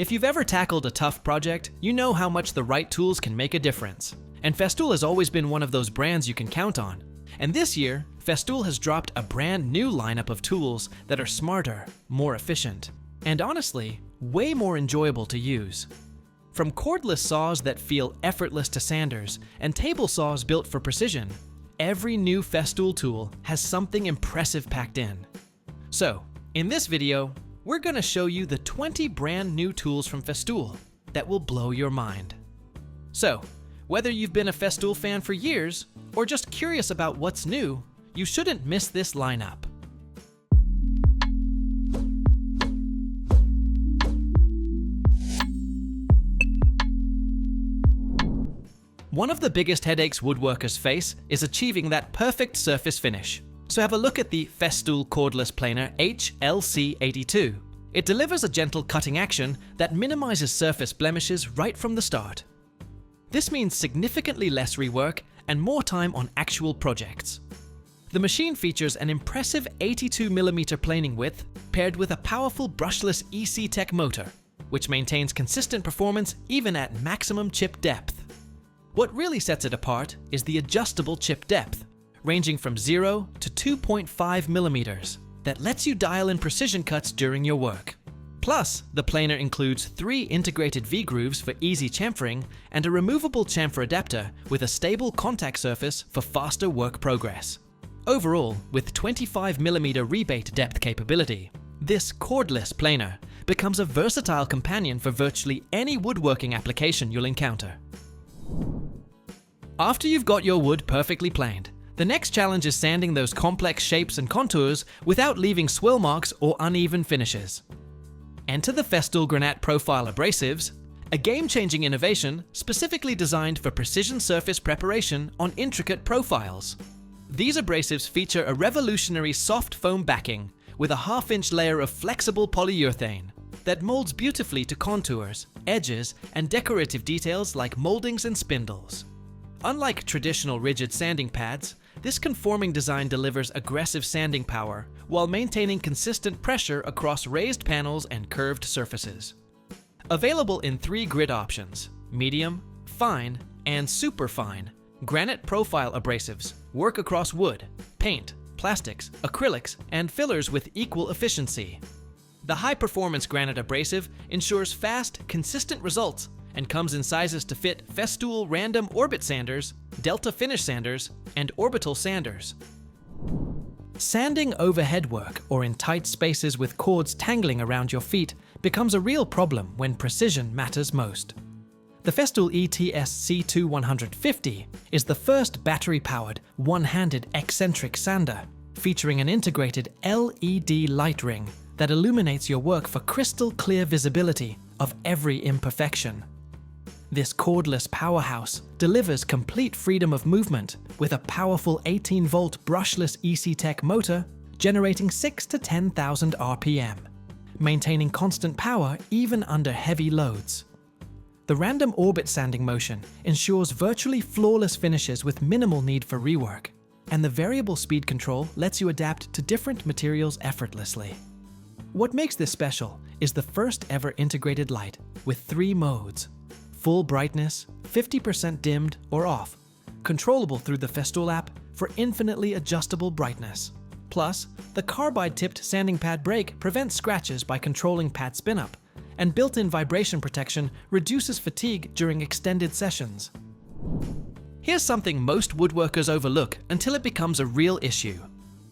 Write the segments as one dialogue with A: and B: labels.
A: If you've ever tackled a tough project, you know how much the right tools can make a difference. And Festool has always been one of those brands you can count on. And this year, Festool has dropped a brand new lineup of tools that are smarter, more efficient, and honestly, way more enjoyable to use. From cordless saws that feel effortless to sanders and table saws built for precision, every new Festool tool has something impressive packed in. So, in this video, we're going to show you the 20 brand new tools from Festool that will blow your mind. So, whether you've been a Festool fan for years or just curious about what's new, you shouldn't miss this lineup. One of the biggest headaches woodworkers face is achieving that perfect surface finish. So have a look at the Festool Cordless Planer HLC82. It delivers a gentle cutting action that minimizes surface blemishes right from the start. This means significantly less rework and more time on actual projects. The machine features an impressive 82mm planing width paired with a powerful brushless Eccentric motor, which maintains consistent performance even at maximum chip depth. What really sets it apart is the adjustable chip depth, ranging from 0 to 2.5mm, that lets you dial in precision cuts during your work. Plus, the planer includes 3 integrated V-grooves for easy chamfering and a removable chamfer adapter with a stable contact surface for faster work progress. Overall, with 25mm rebate depth capability, this cordless planer becomes a versatile companion for virtually any woodworking application you'll encounter. After you've got your wood perfectly planed, the next challenge is sanding those complex shapes and contours without leaving swirl marks or uneven finishes. Enter the Festool Granat Profile Abrasives, a game-changing innovation specifically designed for precision surface preparation on intricate profiles. These abrasives feature a revolutionary soft foam backing with a half-inch layer of flexible polyurethane that molds beautifully to contours, edges, and decorative details like moldings and spindles. Unlike traditional rigid sanding pads, this conforming design delivers aggressive sanding power while maintaining consistent pressure across raised panels and curved surfaces. Available in 3 grit options: medium, fine, and super fine, Granat Profile Abrasives work across wood, paint, plastics, acrylics, and fillers with equal efficiency. The high-performance Granat abrasive ensures fast, consistent results and comes in sizes to fit Festool Random Orbit Sanders, Delta Finish Sanders, and Orbital Sanders. Sanding overhead work or in tight spaces with cords tangling around your feet becomes a real problem when precision matters most. The Festool ETSC 2150 is the first battery-powered, one-handed Eccentric sander, featuring an integrated LED light ring that illuminates your work for crystal clear visibility of every imperfection. This cordless powerhouse delivers complete freedom of movement with a powerful 18-volt brushless Eccentric motor generating 6,000 to 10,000 RPM, maintaining constant power even under heavy loads. The random orbit sanding motion ensures virtually flawless finishes with minimal need for rework, and the variable speed control lets you adapt to different materials effortlessly. What makes this special is the first ever integrated light with 3 modes: full brightness, 50% dimmed or off, controllable through the Festool app for infinitely adjustable brightness. Plus, the carbide-tipped sanding pad brake prevents scratches by controlling pad spin-up, and built-in vibration protection reduces fatigue during extended sessions. Here's something most woodworkers overlook until it becomes a real issue: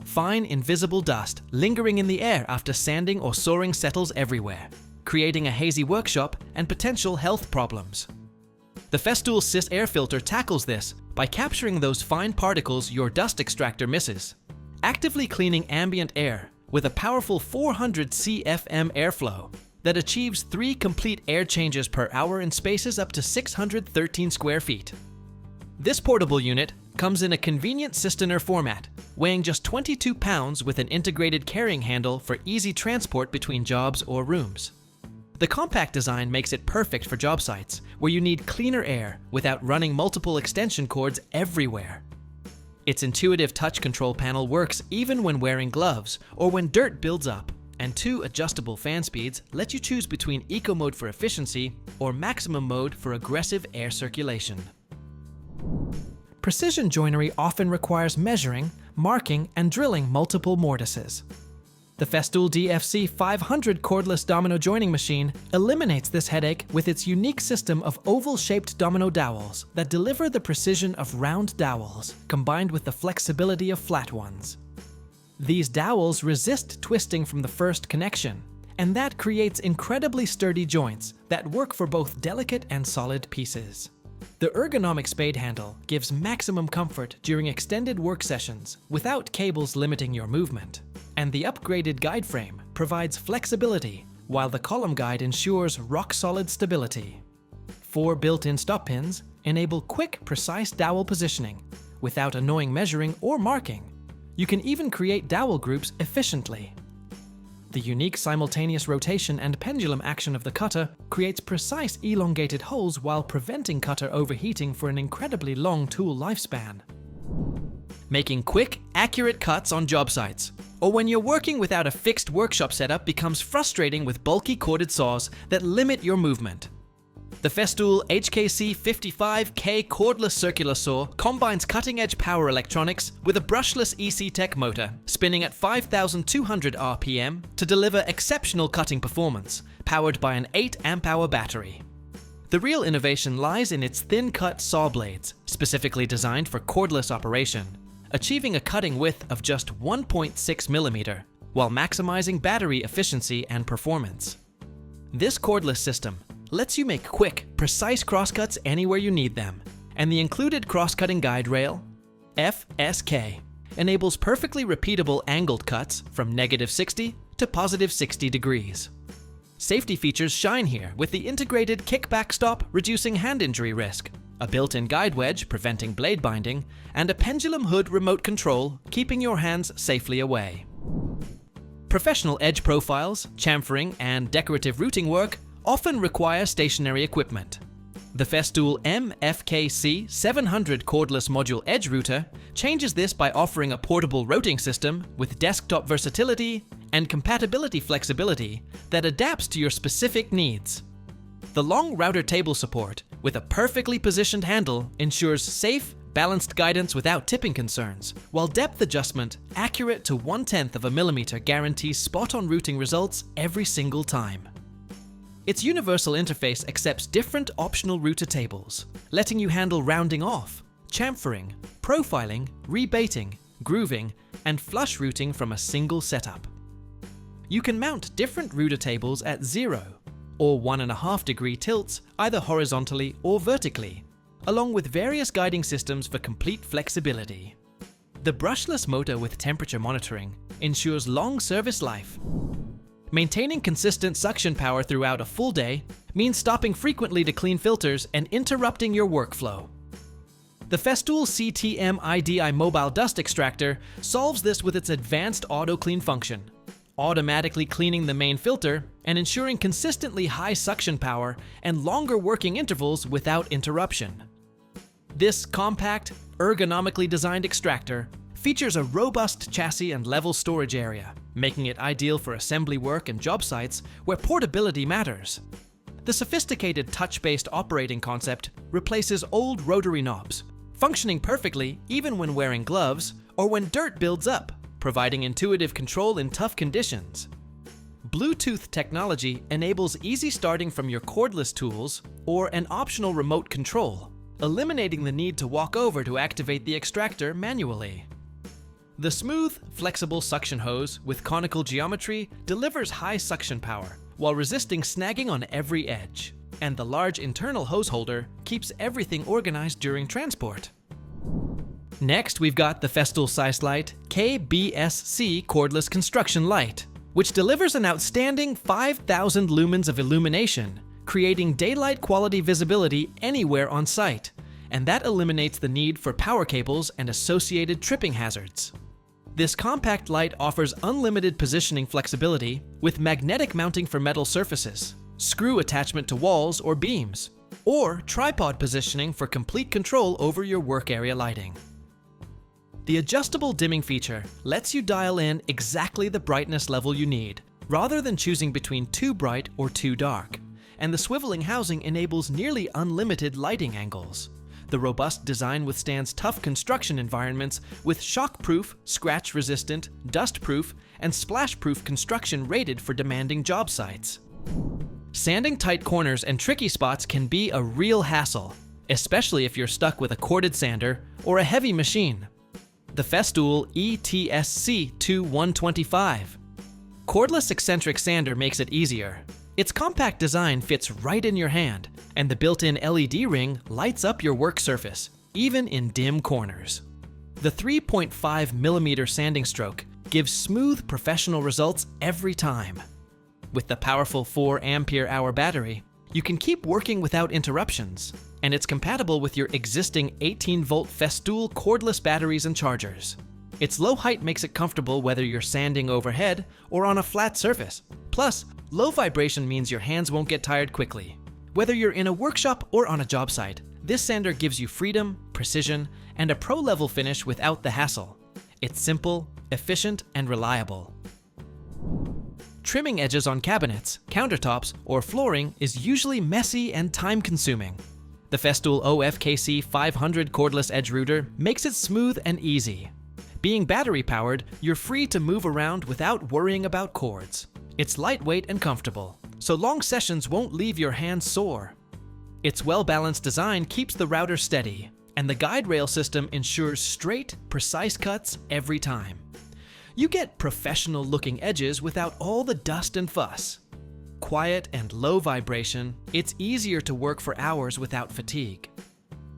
A: fine, invisible dust lingering in the air after sanding or sawing settles everywhere, creating a hazy workshop and potential health problems. The Festool SYS-AIR filter tackles this by capturing those fine particles your dust extractor misses, actively cleaning ambient air with a powerful 400 CFM airflow that achieves 3 complete air changes per hour in spaces up to 613 square feet. This portable unit comes in a convenient Syslite format, weighing just 22 pounds with an integrated carrying handle for easy transport between jobs or rooms. The compact design makes it perfect for job sites where you need cleaner air without running multiple extension cords everywhere. Its intuitive touch control panel works even when wearing gloves or when dirt builds up, and 2 adjustable fan speeds let you choose between Eco mode for efficiency or Maximum mode for aggressive air circulation. Precision joinery often requires measuring, marking, and drilling multiple mortises. The Festool DFC 500 cordless domino joining machine eliminates this headache with its unique system of oval-shaped domino dowels that deliver the precision of round dowels, combined with the flexibility of flat ones. These dowels resist twisting from the first connection, and that creates incredibly sturdy joints that work for both delicate and solid pieces. The ergonomic spade handle gives maximum comfort during extended work sessions without cables limiting your movement, and the upgraded guide frame provides flexibility while the column guide ensures rock-solid stability. 4 built-in stop pins enable quick, precise dowel positioning without annoying measuring or marking. You can even create dowel groups efficiently. The unique simultaneous rotation and pendulum action of the cutter creates precise elongated holes while preventing cutter overheating for an incredibly long tool lifespan. Making quick, accurate cuts on job sites, or when you're working without a fixed workshop setup, becomes frustrating with bulky corded saws that limit your movement. The Festool HKC 55K cordless circular saw combines cutting-edge power electronics with a brushless EC Tech motor, spinning at 5,200 RPM to deliver exceptional cutting performance, powered by an 8 amp-hour battery. The real innovation lies in its thin-cut saw blades, specifically designed for cordless operation, achieving a cutting width of just 1.6 mm, while maximizing battery efficiency and performance. This cordless system lets you make quick, precise crosscuts anywhere you need them, and the included cross-cutting guide rail, FSK, enables perfectly repeatable angled cuts from -60 to +60 degrees. Safety features shine here with the integrated kickback stop reducing hand injury risk, a built-in guide wedge preventing blade binding, and a pendulum hood remote control keeping your hands safely away. Professional edge profiles, chamfering, and decorative routing work often require stationary equipment. The Festool MFKC 700 cordless module edge router changes this by offering a portable routing system with desktop versatility and compatibility flexibility that adapts to your specific needs. The long router table support with a perfectly positioned handle ensures safe, balanced guidance without tipping concerns, while depth adjustment accurate to 1/10 of a millimeter guarantees spot-on routing results every single time. Its universal interface accepts different optional router tables, letting you handle rounding off, chamfering, profiling, rebating, grooving, and flush routing from a single setup. You can mount different router tables at 0 or 1.5 degree tilts either horizontally or vertically, along with various guiding systems for complete flexibility. The brushless motor with temperature monitoring ensures long service life. Maintaining consistent suction power throughout a full day means stopping frequently to clean filters and interrupting your workflow. The Festool CTM IDI mobile dust extractor solves this with its advanced auto clean function, automatically cleaning the main filter and ensuring consistently high suction power and longer working intervals without interruption. This compact, ergonomically designed extractor features a robust chassis and level storage area, making it ideal for assembly work and job sites where portability matters. The sophisticated touch-based operating concept replaces old rotary knobs, functioning perfectly even when wearing gloves or when dirt builds up, providing intuitive control in tough conditions. Bluetooth technology enables easy starting from your cordless tools or an optional remote control, eliminating the need to walk over to activate the extractor manually. The smooth, flexible suction hose with conical geometry delivers high suction power while resisting snagging on every edge, and the large internal hose holder keeps everything organized during transport. Next, we've got the Festool Syslite KBS C cordless construction light, which delivers an outstanding 5,000 lumens of illumination, creating daylight quality visibility anywhere on site, and that eliminates the need for power cables and associated tripping hazards. This compact light offers unlimited positioning flexibility with magnetic mounting for metal surfaces, screw attachment to walls or beams, or tripod positioning for complete control over your work area lighting. The adjustable dimming feature lets you dial in exactly the brightness level you need, rather than choosing between too bright or too dark, and the swiveling housing enables nearly unlimited lighting angles. The robust design withstands tough construction environments with shock-proof, scratch-resistant, dust-proof, and splash-proof construction rated for demanding job sites. Sanding tight corners and tricky spots can be a real hassle, especially if you're stuck with a corded sander or a heavy machine. The Festool ETSC 125. Cordless eccentric sander makes it easier. Its compact design fits right in your hand, and the built-in LED ring lights up your work surface, even in dim corners. The 3.5mm sanding stroke gives smooth, professional results every time. With the powerful 4 ampere-hour battery, you can keep working without interruptions, and it's compatible with your existing 18-volt Festool cordless batteries and chargers. Its low height makes it comfortable whether you're sanding overhead or on a flat surface. Plus, low vibration means your hands won't get tired quickly. Whether you're in a workshop or on a job site, this sander gives you freedom, precision, and a pro-level finish without the hassle. It's simple, efficient, and reliable. Trimming edges on cabinets, countertops, or flooring is usually messy and time-consuming. The Festool OFKC 500 cordless edge router makes it smooth and easy. Being battery-powered, you're free to move around without worrying about cords. It's lightweight and comfortable, so long sessions won't leave your hands sore. Its well-balanced design keeps the router steady, and the guide rail system ensures straight, precise cuts every time. You get professional-looking edges without all the dust and fuss. Quiet and low vibration, it's easier to work for hours without fatigue.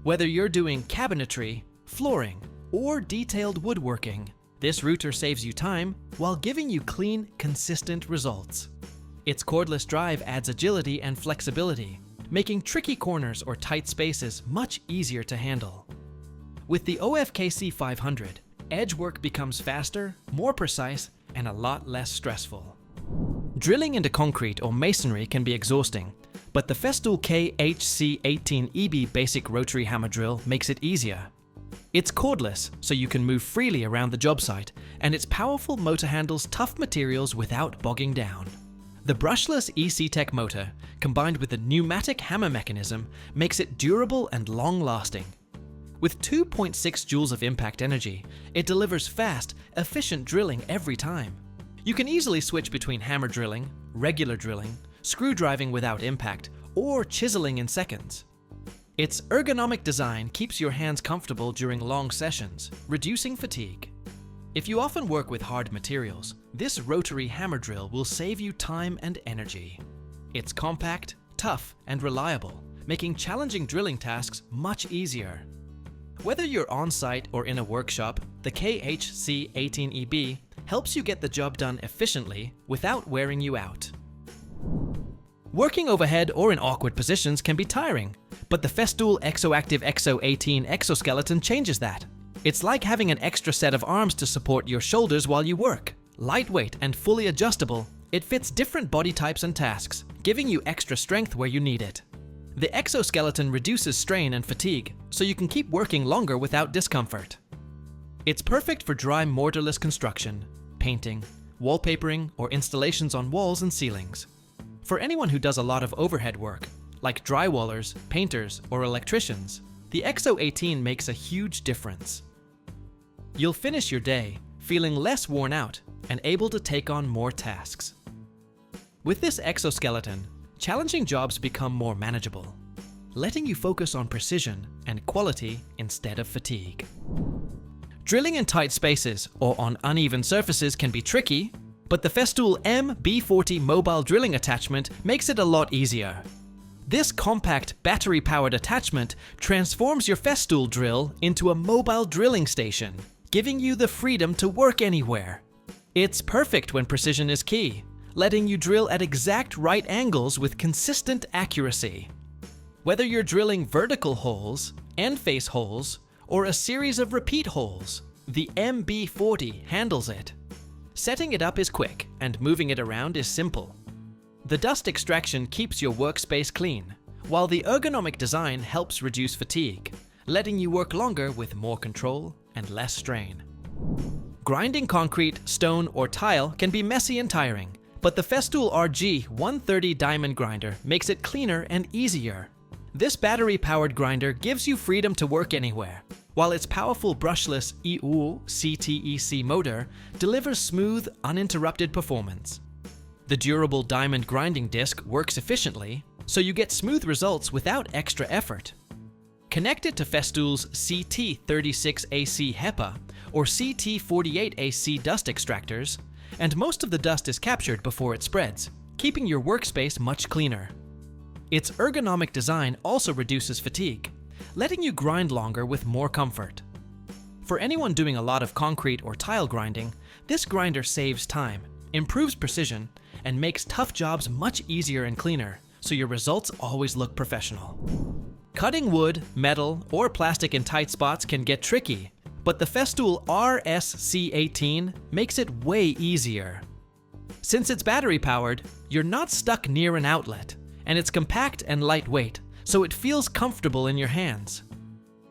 A: Whether you're doing cabinetry, flooring, or detailed woodworking, this router saves you time while giving you clean, consistent results. Its cordless drive adds agility and flexibility, making tricky corners or tight spaces much easier to handle. With the OFKC 500, edge work becomes faster, more precise, and a lot less stressful. Drilling into concrete or masonry can be exhausting, but the Festool KHC 18EB basic rotary hammer drill makes it easier. It's cordless, so you can move freely around the job site, and its powerful motor handles tough materials without bogging down. The brushless Eccentric motor, combined with the pneumatic hammer mechanism, makes it durable and long-lasting. With 2.6 joules of impact energy, it delivers fast, efficient drilling every time. You can easily switch between hammer drilling, regular drilling, screw driving without impact, or chiseling in seconds. Its ergonomic design keeps your hands comfortable during long sessions, reducing fatigue. If you often work with hard materials, this rotary hammer drill will save you time and energy. It's compact, tough, and reliable, making challenging drilling tasks much easier. Whether you're on-site or in a workshop, the KHC 18EB helps you get the job done efficiently without wearing you out. Working overhead or in awkward positions can be tiring, but the Festool ExoActive Exo 18 Exoskeleton changes that. It's like having an extra set of arms to support your shoulders while you work. Lightweight and fully adjustable, it fits different body types and tasks, giving you extra strength where you need it. The exoskeleton reduces strain and fatigue, so you can keep working longer without discomfort. It's perfect for dry mortarless construction, painting, wallpapering, or installations on walls and ceilings. For anyone who does a lot of overhead work, like drywallers, painters, or electricians, the Exo 18 makes a huge difference. You'll finish your day feeling less worn out and able to take on more tasks. With this exoskeleton, challenging jobs become more manageable, letting you focus on precision and quality instead of fatigue. Drilling in tight spaces or on uneven surfaces can be tricky, but the Festool MB40 mobile drilling attachment makes it a lot easier. This compact battery-powered attachment transforms your Festool drill into a mobile drilling station, giving you the freedom to work anywhere. It's perfect when precision is key, letting you drill at exact right angles with consistent accuracy. Whether you're drilling vertical holes, end-face holes, or a series of repeat holes, the MB40 handles it. Setting it up is quick, and moving it around is simple. The dust extraction keeps your workspace clean, while the ergonomic design helps reduce fatigue, letting you work longer with more control and less strain. Grinding concrete, stone, or tile can be messy and tiring, But the Festool RG130 diamond grinder makes it cleaner and easier. This battery-powered grinder gives you freedom to work anywhere, while its powerful brushless ExoCTEC motor delivers smooth, uninterrupted performance. The durable diamond grinding disc works efficiently, so you get smooth results without extra effort. Connect it to Festool's CT36AC HEPA or CT48AC dust extractors, and most of the dust is captured before it spreads, keeping your workspace much cleaner. Its ergonomic design also reduces fatigue, letting you grind longer with more comfort. For anyone doing a lot of concrete or tile grinding, this grinder saves time, improves precision, and makes tough jobs much easier and cleaner, so your results always look professional. Cutting wood, metal, or plastic in tight spots can get tricky, but the Festool RSC18 makes it way easier. Since it's battery-powered, you're not stuck near an outlet, and it's compact and lightweight, so it feels comfortable in your hands.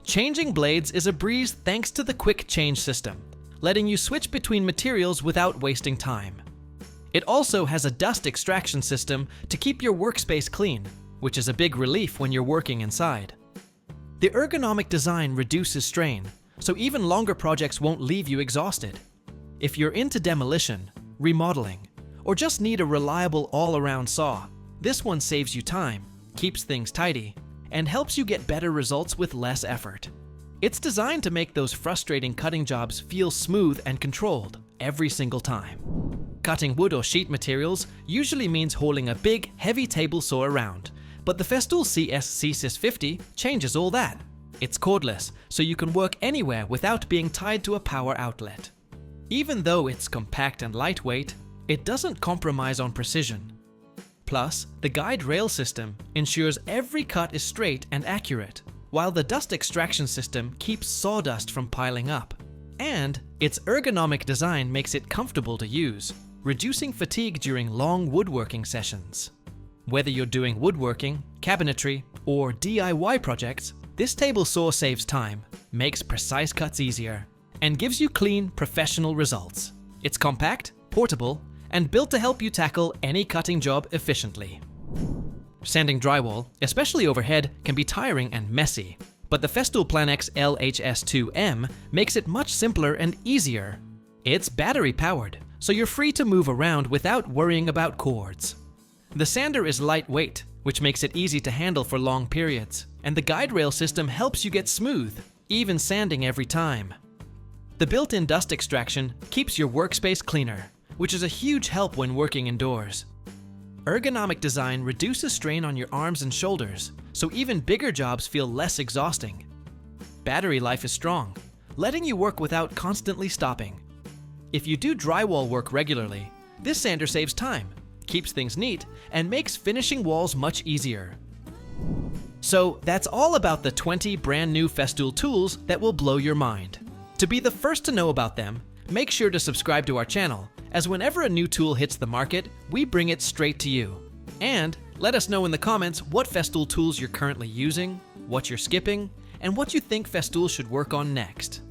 A: Changing blades is a breeze thanks to the quick change system, letting you switch between materials without wasting time. It also has a dust extraction system to keep your workspace clean, which is a big relief when you're working inside. The ergonomic design reduces strain, so even longer projects won't leave you exhausted. If you're into demolition, remodeling, or just need a reliable all-around saw, this one saves you time, keeps things tidy, and helps you get better results with less effort. It's designed to make those frustrating cutting jobs feel smooth and controlled every single time. Cutting wood or sheet materials usually means hauling a big, heavy table saw around, but the Festool CS-50 changes all that. It's cordless, so you can work anywhere without being tied to a power outlet. Even though it's compact and lightweight, it doesn't compromise on precision. Plus, the guide rail system ensures every cut is straight and accurate, while the dust extraction system keeps sawdust from piling up. And its ergonomic design makes it comfortable to use, reducing fatigue during long woodworking sessions. Whether you're doing woodworking, cabinetry, or DIY projects, this table saw saves time, makes precise cuts easier, and gives you clean, professional results. It's compact, portable, and built to help you tackle any cutting job efficiently. Sanding drywall, especially overhead, can be tiring and messy, but the Festool Planex LHS2M makes it much simpler and easier. It's battery-powered, so you're free to move around without worrying about cords. The sander is lightweight, which makes it easy to handle for long periods, and the guide rail system helps you get smooth, even sanding every time. The built-in dust extraction keeps your workspace cleaner, which is a huge help when working indoors. Ergonomic design reduces strain on your arms and shoulders, so even bigger jobs feel less exhausting. Battery life is strong, letting you work without constantly stopping. If you do drywall work regularly, this sander saves time, keeps things neat, and makes finishing walls much easier. So that's all about the 20 brand new Festool tools that will blow your mind. To be the first to know about them, make sure to subscribe to our channel, as whenever a new tool hits the market, we bring it straight to you. And let us know in the comments what Festool tools you're currently using, what you're skipping, and what you think Festool should work on next.